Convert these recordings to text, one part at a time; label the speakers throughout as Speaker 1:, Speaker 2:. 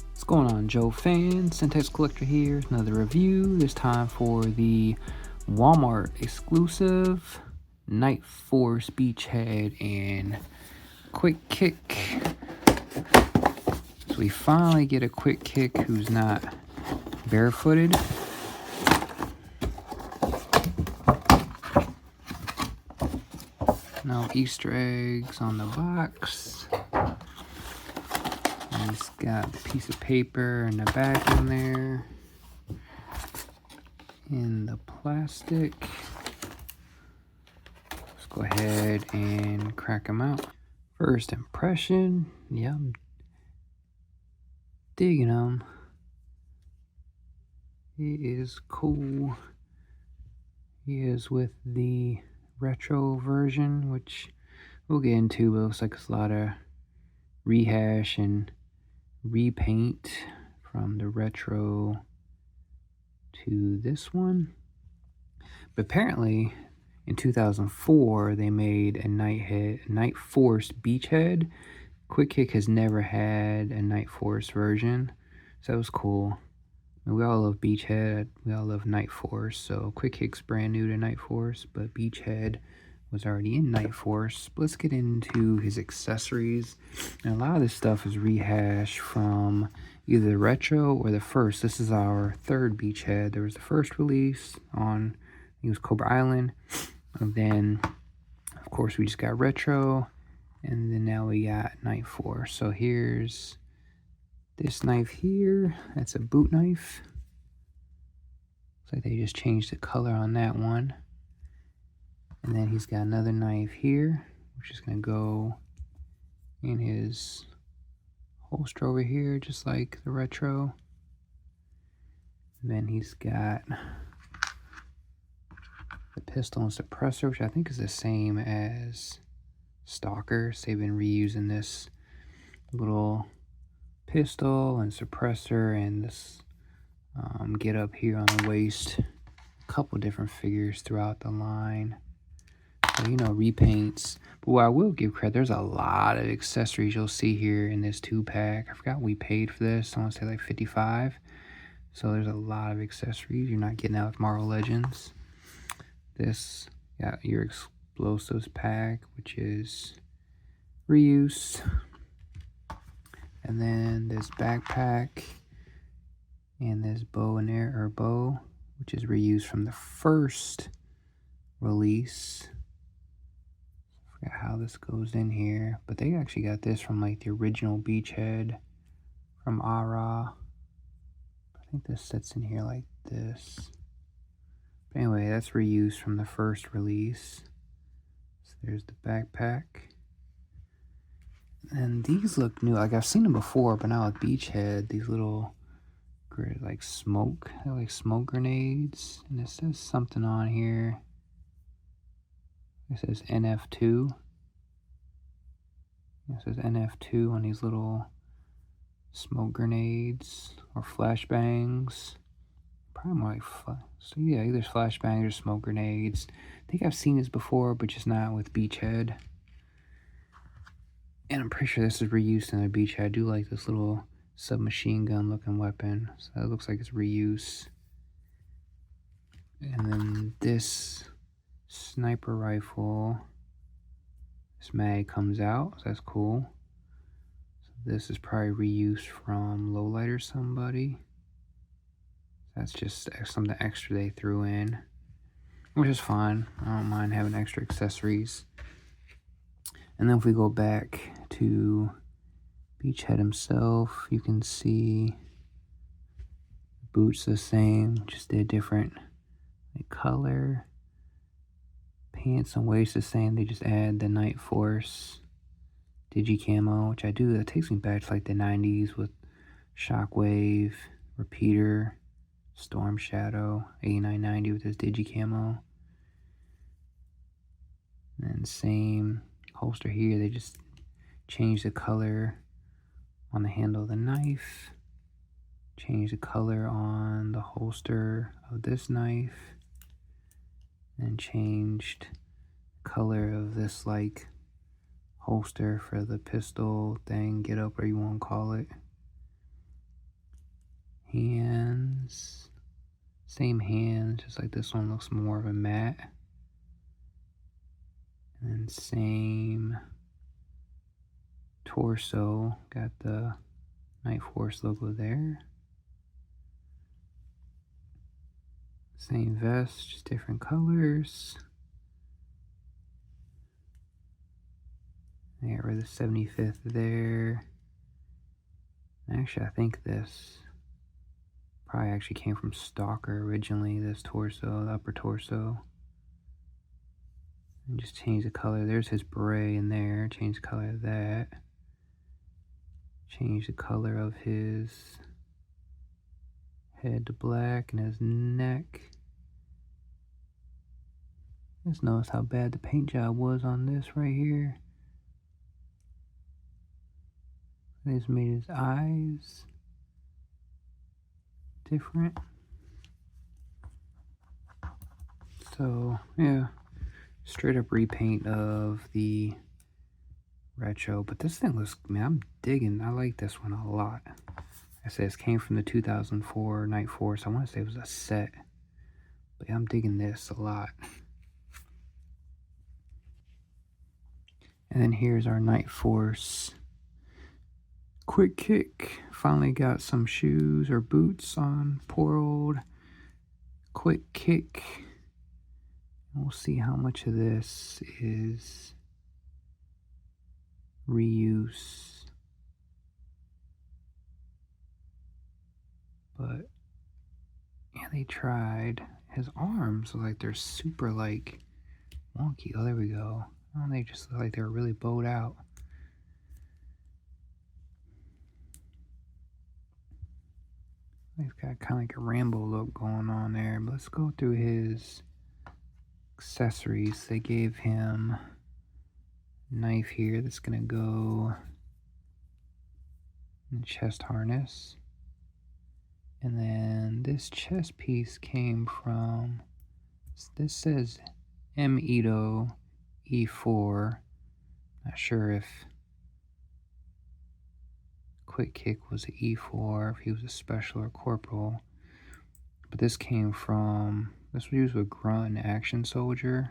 Speaker 1: What's going on, Joe fans? Centex Collector here. Another review. This time for the Walmart exclusive Night Force Beachhead and Quick Kick. So we finally get a Quick Kick who's not barefooted. No Easter eggs on the box. He's got a piece of paper and the back in there. In the plastic. Let's go ahead and crack them out. First impression, yeah, I'm digging them. He is cool. He is with the retro version, which we'll get into, but it looks like it's a lot of rehash and repaint from the retro to this one. But apparently in 2004 they made a Night Force Beachhead. Quick Kick has never had a Night Force version, so that was cool. I mean, we all love Beachhead, we all love Night Force, so Quick Kick's brand new to Night Force, but Beachhead was already in Night Force. But let's get into his accessories. And a lot of this stuff is rehash from either the retro or the first. This is our third Beachhead. There was the first release on, I think it was Cobra Island, and then of course we just got retro, and then now we got Night Force. So here's this knife here. That's a boot knife. Looks like they just changed the color on that one. And then he's got another knife here, which is going to go in his holster over here, just like the retro. And then he's got the pistol and suppressor, which I think is the same as Stalker's. They've been reusing this little pistol and suppressor and this get up here on the waist. A couple different figures throughout the line. So, you know, repaints. But what I will give credit, there's a lot of accessories you'll see here in this 2-pack. I forgot we paid for this. I want to say like $55. So there's a lot of accessories you're not getting out with Marvel Legends. This got your explosives pack, which is reuse. And then this backpack and this bow and arrow, which is reused from the first release. I forgot how this goes in here, but they actually got this from like the original Beachhead from Ara. I think this sits in here like this. But anyway, that's reused from the first release. So there's the backpack. And these look new. Like I've seen them before, but now with Beachhead, these little like smoke, they're like smoke grenades. And it says something on here. It says NF2. It says NF2 on these little smoke grenades or flashbangs. Probably more like so yeah, either flashbangs or smoke grenades. I think I've seen this before, but just not with Beachhead. And I'm pretty sure this is reused in the Beachhead. I do like this little submachine gun looking weapon. So it looks like it's reuse. And then this sniper rifle, this mag comes out, so that's cool. So this is probably reuse from Lowlight or somebody. That's just something extra they threw in, which is fine. I don't mind having extra accessories. And then if we go back to Beachhead himself, you can see boots the same, just a different like color. Pants and waist the same, they just add the Night Force digi camo, which I do. That takes me back to like the 90s with Shockwave, Repeater, Storm Shadow, 8990 with his digi camo. And same holster here, they just changed the color on the handle of the knife, changed the color on the holster of this knife, and changed the color of this like holster for the pistol thing, get up, whatever you want to call it. Hands, same hands, just like this one looks more of a matte. And then same torso, got the Night Force logo there. Same vest, just different colors. I got rid of the 75th there. Actually, I think this probably actually came from Stalker originally, this torso, the upper torso. And just change the color. There's his beret in there. Change the color of that. Change the color of his head to black and his neck. Just notice how bad the paint job was on this right here. They just made his eyes different. So yeah, straight up repaint of the retro. But this thing looks, man, I'm digging. I like this one a lot. I said it came from the 2004 Night Force. I want to say it was a set. But yeah, I'm digging this a lot. And then here's our Night Force Quick Kick. Finally got some shoes or boots on poor old Quick Kick. We'll see how much of this is reuse. But yeah, they tried. His arms look like they're super like wonky. Oh, there we go. Oh, they just look like they're really bowed out. He's got kind of like a Rambo look going on there. But let's go through his accessories. They gave him a knife here that's gonna go in the chest harness. And then this chest piece came from, this says M Ito E4. Not sure if Quick Kick was an E4, if he was a special or corporal. But this came from, this was used with Grunt and Action Soldier.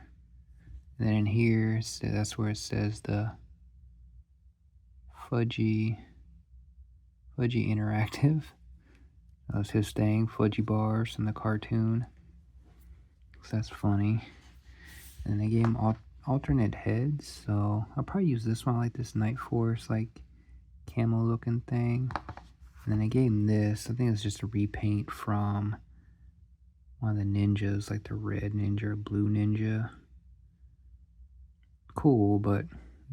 Speaker 1: And then in here, that's where it says the Fudgy Interactive. That was his thing, Fudgy Bars in the cartoon. So that's funny. And they gave him alternate heads, so I'll probably use this one, like this Night Force, like camo looking thing. And then they gave him this. I think it's just a repaint from one of the ninjas, like the red ninja or blue ninja. Cool, but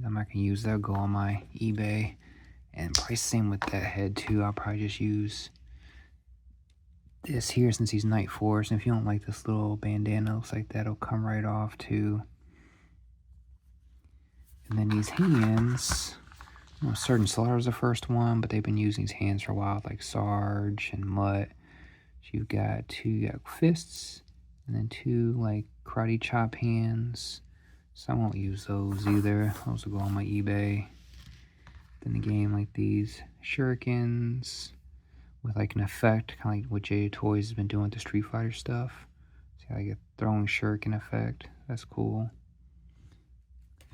Speaker 1: I'm not gonna use that. I'll go on my eBay. And probably same with that head too. I'll probably just use this here since he's Night Force. And if you don't like this little bandana, looks like that'll come right off too. And then these hands, Certain Slaughter was the first one, but they've been using these hands for a while, like Sarge and Mutt. So you got fists, and then two like karate chop hands. So I won't use those either. Those will go on my eBay. Then the game like these shurikens with like an effect, kind of like what Jada Toys has been doing with the Street Fighter stuff. See, like a throwing shuriken effect. That's cool.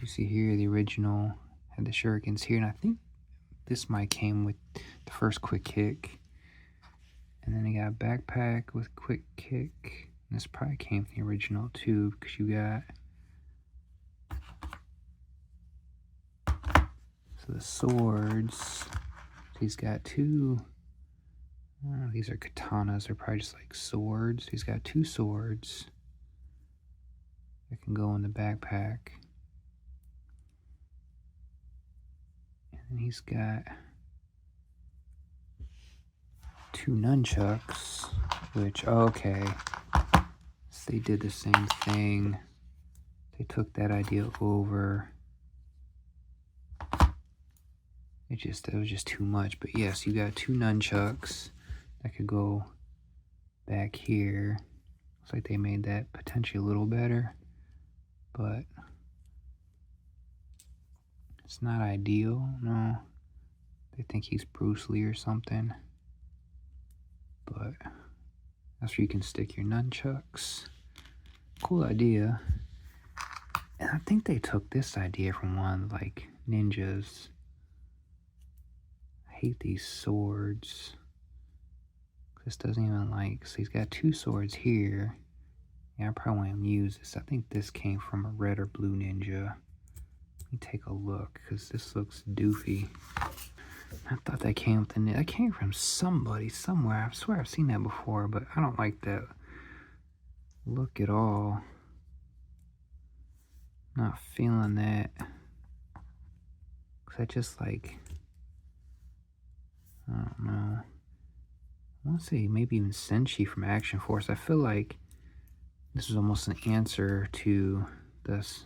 Speaker 1: You see here the original had the shurikens here, and I think this might came with the first Quick Kick. And then they got a backpack with Quick Kick. And this probably came from the original too, because you got the swords. He's got two. These are katanas. They're probably just like swords. He's got two swords that can go in the backpack. And he's got two nunchucks, which, okay. So they did the same thing. They took that idea over. It was just too much. But yes, you got two nunchucks that could go back here. Looks like they made that potentially a little better. But It's not ideal, no. They think he's Bruce Lee or something. But that's where you can stick your nunchucks. Cool idea. And I think they took this idea from one of the, like, ninjas. I hate these swords. This doesn't even like, so he's got 2 swords here. Yeah, I probably won't even use this. I think this came from a red or blue ninja. Let me take a look, because this looks doofy. I thought that came with the that came from somebody somewhere. I swear I've seen that before, but I don't like that look at all. Not feeling that. Cause I just like, I don't know. I want to say maybe even Senshi from Action Force. I feel like this is almost an answer to this,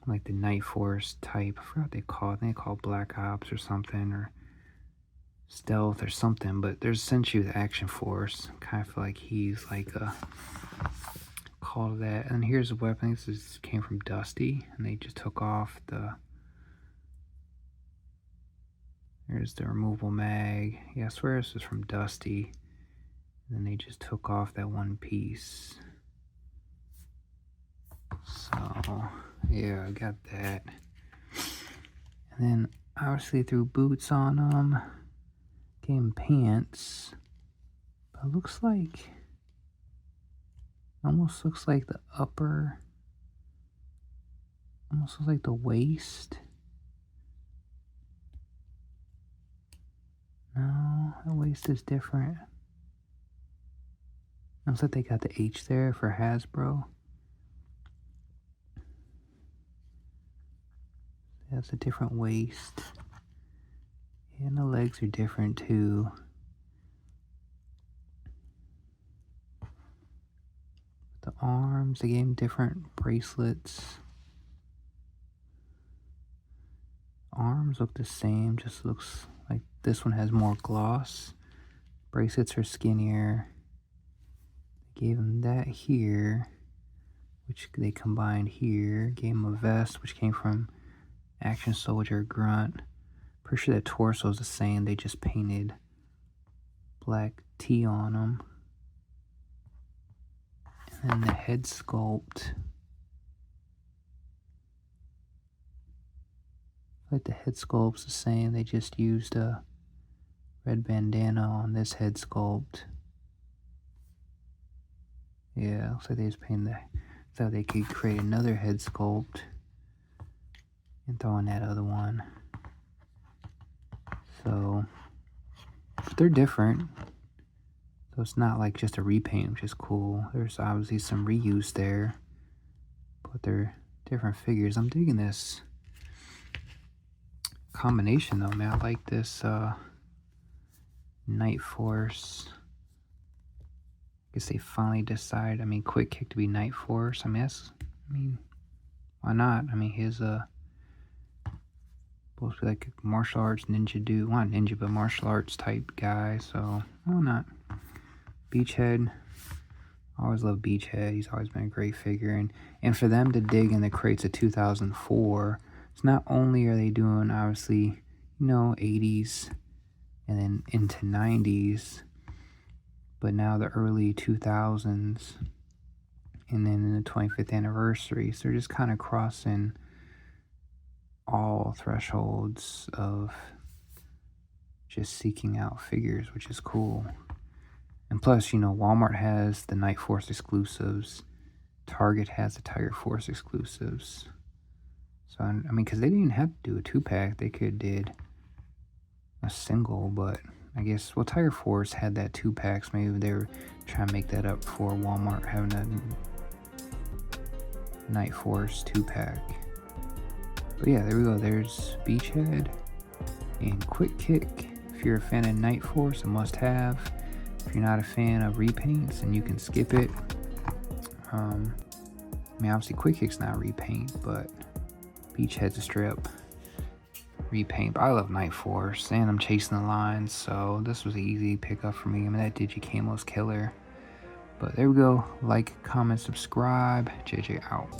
Speaker 1: like the Night Force type. I forgot what they call it. They call it Black Ops or something, or Stealth or something. But there's Senshi with Action Force. Kind of feel like he's like a call that. And here's a weapon. This came from Dusty, and they just took off the. There's the removable mag. Yeah, I swear this is from Dusty. And then they just took off that one piece. So, yeah, I got that. And then, obviously, threw boots on them. Gave him pants. But it looks like... almost looks like the upper... almost looks like the waist. No, the waist is different. Looks like they got the H there for Hasbro. That's a different waist. And the legs are different too. The arms, they gave them different bracelets. Arms look the same, just looks like this one has more gloss. Bracelets are skinnier. They gave them that here, which they combined here. Gave them a vest, which came from Action Soldier Grunt. Pretty sure that torso is the same. They just painted black T on them. And then the head sculpt. Like the head sculpt's the same. They just used a red bandana on this head sculpt. Yeah, looks like they just painted that. So they could create another head sculpt and throw in that other one. So they're different. So it's not like just a repaint, which is cool. There's obviously some reuse there, but they're different figures. I'm digging this combination though, man. I like this Night Force. I guess they finally decided, I mean, Quick Kick to be Night Force. I mean, why not? I mean, he's supposed to be like a martial arts ninja dude. Well, not ninja, but martial arts type guy, so why not? Beachhead. I always love Beachhead. He's always been a great figure. And for them to dig in the crates of 2004, it's not only are they doing, obviously, you know, 80s and then into 90s, but now the early 2000s and then in the 25th anniversary. So they're just kind of crossing all thresholds of just seeking out figures, which is cool. And plus, you know, Walmart has the Night Force exclusives. Target has the Tiger Force exclusives. So, I mean, because they didn't have to do a 2-pack. They could have did a single, but I guess, well, Tiger Force had that 2-packs. Maybe they were trying to make that up for Walmart having a Night Force 2-pack. But yeah, there we go. There's Beachhead and Quick Kick. If you're a fan of Night Force, a must-have. If you're not a fan of repaints, then you can skip it. I mean, obviously Quick Kick's not repaint, but Beachhead's a strip repaint. But I love Night Force, and I'm chasing the lines, so this was an easy pickup for me. I mean, that Digicamo's killer. But there we go. Like, comment, subscribe. JJ out.